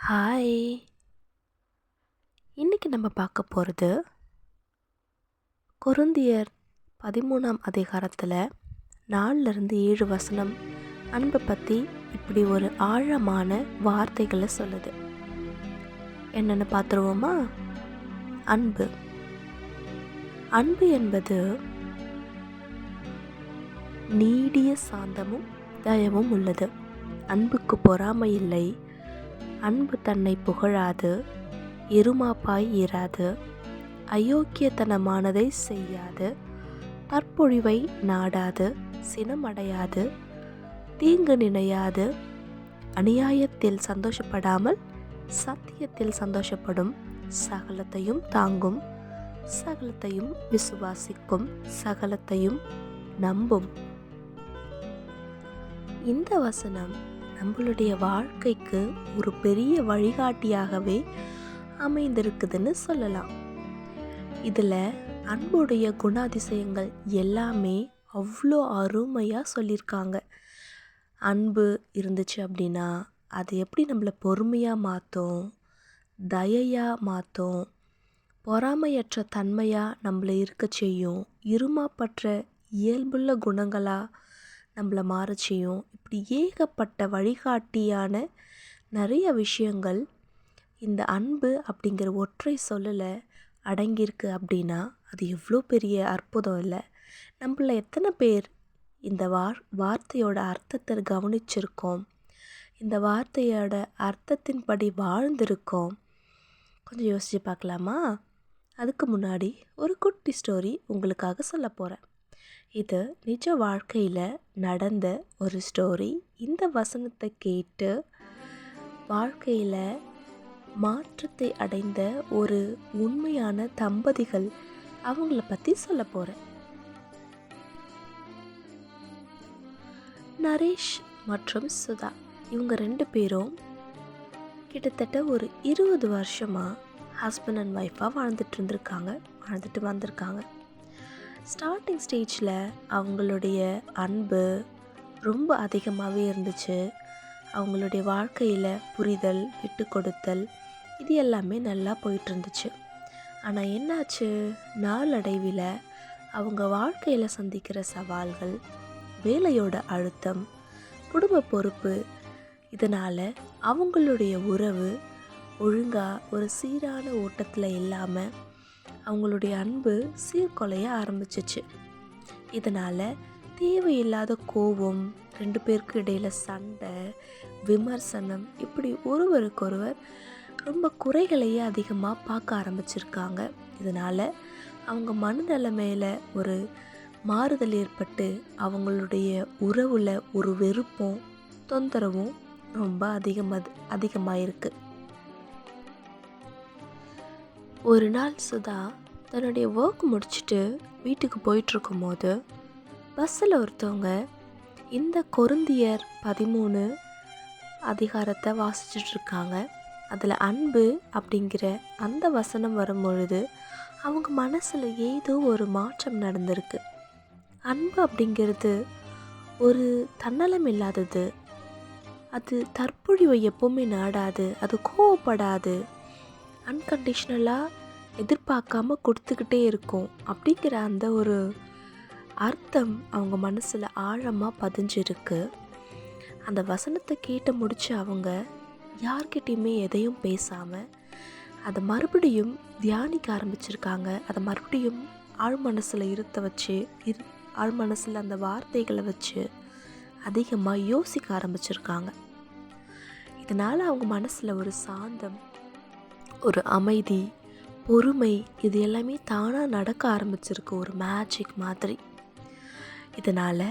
Hi! இன்னைக்கு நம்ம பார்க்க போகிறது கொரிந்தியர் 13ஆம் அதிகாரத்தில் 4-7 வசனம் அன்பை பற்றி இப்படி ஒரு ஆழமான வார்த்தைகளை சொல்லுது. என்னென்னு பார்த்துருவோமா? அன்பு என்பது நீடிய சாந்தமும் தயவும் உள்ளது. அன்புக்கு பொறாமை இல்லை. அன்பு தன்னை புகழாது, இருமாப்பாய் இராது, அயோக்கியத்தனமானதை செய்யாது, தற்பொழிவை நாடாது, சினமடையாது, தீங்கு நினையாது, அநியாயத்தில் சந்தோஷப்படாமல் சத்தியத்தில் சந்தோஷப்படும், சகலத்தையும் தாங்கும், சகலத்தையும் விசுவாசிக்கும், சகலத்தையும் நம்பும். இந்த வசனம் நம்மளுடைய வாழ்க்கைக்கு ஒரு பெரிய வழிகாட்டியாகவே அமைந்திருக்குதுன்னு சொல்லலாம். இதில் அன்புடைய குணாதிசயங்கள் எல்லாமே அவ்வளோ அருமையாக சொல்லியிருக்காங்க. அன்பு இருந்துச்சு அப்படின்னா அது எப்படி நம்மளை பொறுமையாக மாற்றும், தயையாக மாற்றும், பொறாமையற்ற தன்மையாக நம்மளை இருக்க செய்யும், இருமாப்பற்ற இயல்புள்ள குணங்களாக நம்மளை மாற செய்யும். இப்படி ஏகப்பட்ட வழிகாட்டியான நிறைய விஷயங்கள் இந்த அன்பு அப்படிங்கிற ஒற்றை சொல்லில் அடங்கியிருக்கு. அப்படின்னா அது எவ்வளோ பெரிய அற்புதம் இல்லை? நம்மள எத்தனை பேர் இந்த வார்த்தையோட அர்த்தத்தை கவனிச்சிருக்கோம்? இந்த வார்த்தையோட அர்த்தத்தின்படி வாழ்ந்திருக்கோம்? கொஞ்சம் யோசித்து பார்க்கலாமா? அதுக்கு முன்னாடி ஒரு குட்டி ஸ்டோரி உங்களுக்காக சொல்ல போகிறேன். இது நிஜ வாழ்க்கையில் நடந்த ஒரு ஸ்டோரி. இந்த வசனத்தை கேட்டு வாழ்க்கையில் மாற்றத்தை அடைந்த ஒரு உண்மையான தம்பதிகள் அவங்கள பற்றி சொல்ல போகிறேன். நரேஷ் மற்றும் சுதா, இவங்க 2 பேரும் கிட்டத்தட்ட ஒரு 20 வருஷமாக ஹஸ்பண்ட் அண்ட் ஒய்ஃபாக வாழ்ந்துட்டு வந்திருக்காங்க. ஸ்டார்டிங் ஸ்டேஜில் அவங்களுடைய அன்பு ரொம்ப அதிகமாகவே இருந்துச்சு. அவங்களுடைய வாழ்க்கையில் புரிதல், விட்டு கொடுத்தல், இது எல்லாமே நல்லா போயிட்டு இருந்துச்சு. ஆனால் என்னாச்சு, நாளடைவில் அவங்க வாழ்க்கையில் சந்திக்கிற சவால்கள், வேலையோட அழுத்தம், குடும்ப பொறுப்பு, இதனால் அவங்களுடைய உறவு ஒழுங்காக ஒரு சீரான ஓட்டத்தில் இல்லாமல் அவங்களுடைய அன்பு சீர்குலைய ஆரம்பிச்சிச்சு. இதனால் தேவையில்லாத கோபம், 2 பேருக்கு இடையில் சண்டை, விமர்சனம், இப்படி ஒருவருக்கொருவர் ரொம்ப குறைகளையே அதிகமாக பார்க்க ஆரம்பிச்சிருக்காங்க. இதனால் அவங்க மனநிலைமையில் ஒரு மாறுதல் ஏற்பட்டு அவங்களுடைய உறவில் ஒரு வெறுப்பும் தொந்தரவும் ரொம்ப அதிகமாக இருக்குது. ஒரு நாள் சுதா தன்னுடைய ஒர்க் முடிச்சுட்டு வீட்டுக்கு போயிட்டுருக்கும் போது பஸ்ஸில் ஒருத்தவங்க இந்த கொரிந்தியர் 13 அதிகாரத்தை வாசிச்சிட்ருக்காங்க. அதில் அன்பு அப்படிங்கிற அந்த வசனம் வரும்பொழுது அவங்க மனசில் ஏதோ ஒரு மாற்றம் நடந்திருக்கு. அன்பு அப்படிங்கிறது ஒரு தன்னலம் இல்லாதது, அது தற்பொழிவை எப்போவுமே நாடாது, அது கோவப்படாது, அன்கண்டிஷ்னலாக எதிர்பார்க்காம கொடுத்துக்கிட்டே இருக்கும் அப்படிங்கிற அந்த ஒரு அர்த்தம் அவங்க மனசில் ஆழமாக பதிஞ்சிருக்கு. அந்த வசனத்தை கேட்டு முடித்து அவங்க யார்கிட்டையுமே எதையும் பேசாமல் அதை மறுபடியும் தியானிக்க ஆரம்பிச்சிருக்காங்க. அதை மறுபடியும் ஆழ் மனசில் ஆழ் மனசில் அந்த வார்த்தைகளை வச்சு அதிகமாக யோசிக்க ஆரம்பிச்சிருக்காங்க. இதனால் அவங்க மனசில் ஒரு சாந்தம், ஒரு அமைதி, பொறுமை, இது எல்லாமே தானாக நடக்க ஆரம்பிச்சிருக்கு, ஒரு மேஜிக் மாதிரி. இதனால்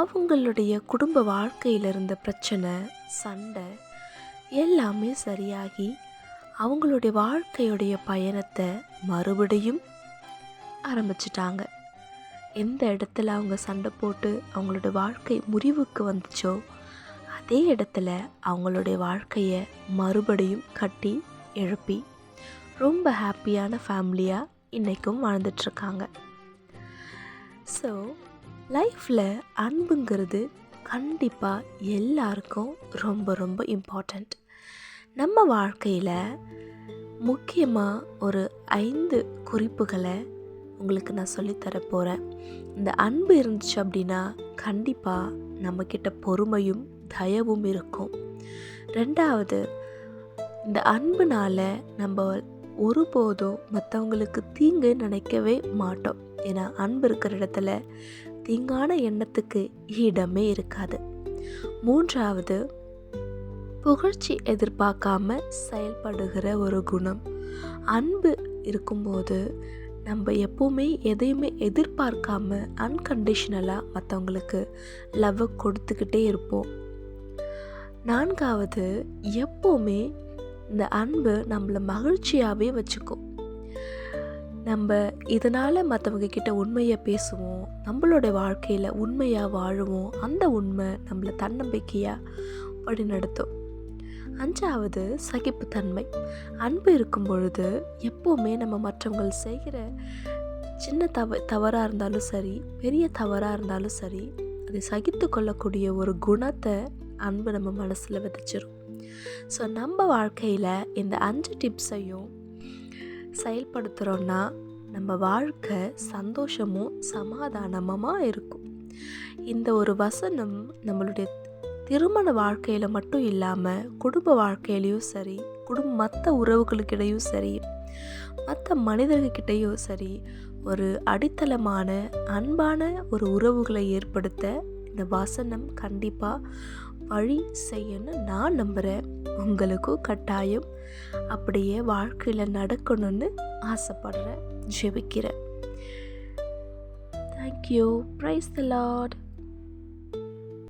அவங்களுடைய குடும்ப வாழ்க்கையில் இருந்த பிரச்சனை, சண்டை எல்லாமே சரியாகி அவங்களுடைய வாழ்க்கையுடைய பயணத்தை மறுபடியும் ஆரம்பிச்சிட்டாங்க. எந்த இடத்துல அவங்க சண்டை போட்டு அவங்களோட வாழ்க்கை முறிவுக்கு வந்துச்சோ அதே இடத்துல அவங்களுடைய வாழ்க்கையை மறுபடியும் கட்டி எழுப்பி ரொம்ப ஹாப்பியான ஃபேமிலியாக இன்றைக்கும் வாழ்ந்துட்டுருக்காங்க. ஸோ லைஃப்பில் அன்புங்கிறது கண்டிப்பாக எல்லாருக்கும் ரொம்ப ரொம்ப இம்பார்ட்டண்ட். நம்ம வாழ்க்கையில் முக்கியமாக ஒரு 5 குறிப்புகளை உங்களுக்கு நான் சொல்லித்தர போகிறேன். இந்த அன்பு இருந்துச்சு அப்படின்னா கண்டிப்பாக நம்மக்கிட்ட பொறுமையும் தயவும் இருக்கும். 2வது, இந்த அன்புனால நம்ம ஒருபோதும் மற்றவங்களுக்கு தீங்கு நினைக்கவே மாட்டோம். ஏன்னா அன்பு இருக்கிற இடத்துல தீங்கான எண்ணத்துக்கு இடமே இருக்காது. 3வது, புகழ்ச்சி எதிர்பார்க்காம செயல்படுகிற ஒரு குணம். அன்பு இருக்கும்போது நம்ம எப்போவுமே எதையுமே எதிர்பார்க்காம அன்கண்டிஷ்னலாக மற்றவங்களுக்கு லவ்வை கொடுத்துக்கிட்டே இருப்போம். 4வது, எப்போவுமே இந்த அன்பு நம்மளை மகிழ்ச்சியாகவே வச்சுக்கும். நம்ம இதனால் மற்றவங்க கிட்ட உண்மையாக பேசுவோம், நம்மளோட வாழ்க்கையில் உண்மையாக வாழுவோம். அந்த உண்மை நம்மளை தன்னம்பிக்கையாக வழிநடத்தும். 5வது, சகிப்புத்தன்மை. அன்பு இருக்கும் பொழுது எப்போவுமே நம்ம மற்றவங்க செய்கிற சின்ன தவறாக இருந்தாலும் சரி, பெரிய தவறாக இருந்தாலும் சரி, அதை சகித்து கொள்ளக்கூடிய ஒரு குணத்தை அன்பு நம்ம மனசில் விதைச்சிரும். ஸோ நம்ம வாழ்க்கையில் இந்த 5 டிப்ஸையும் செயல்படுத்துகிறோன்னா நம்ம வாழ்க்கை சந்தோஷமும் சமாதானமாக இருக்கும். இந்த ஒரு வசனம் நம்மளுடைய திருமண வாழ்க்கையில் மட்டும் இல்லாமல் குடும்ப வாழ்க்கையிலையும் சரி, மற்ற உறவுகளுக்கிடையும் சரி, மற்ற மனிதர்கிட்டையும் சரி, ஒரு அடித்தளமான அன்பான ஒரு உறவுகளை ஏற்படுத்த இந்த வசனம் கண்டிப்பாக வழி செய்யணும்னு நான் நம்புகிறேன். உங்களுக்கும் கட்டாயம் அப்படியே வாழ்க்கையில் நடக்கணும்னு ஆசைப்படுறேன், ஜெபிக்கிறேன். தேங்க்யூ. Praise the Lord.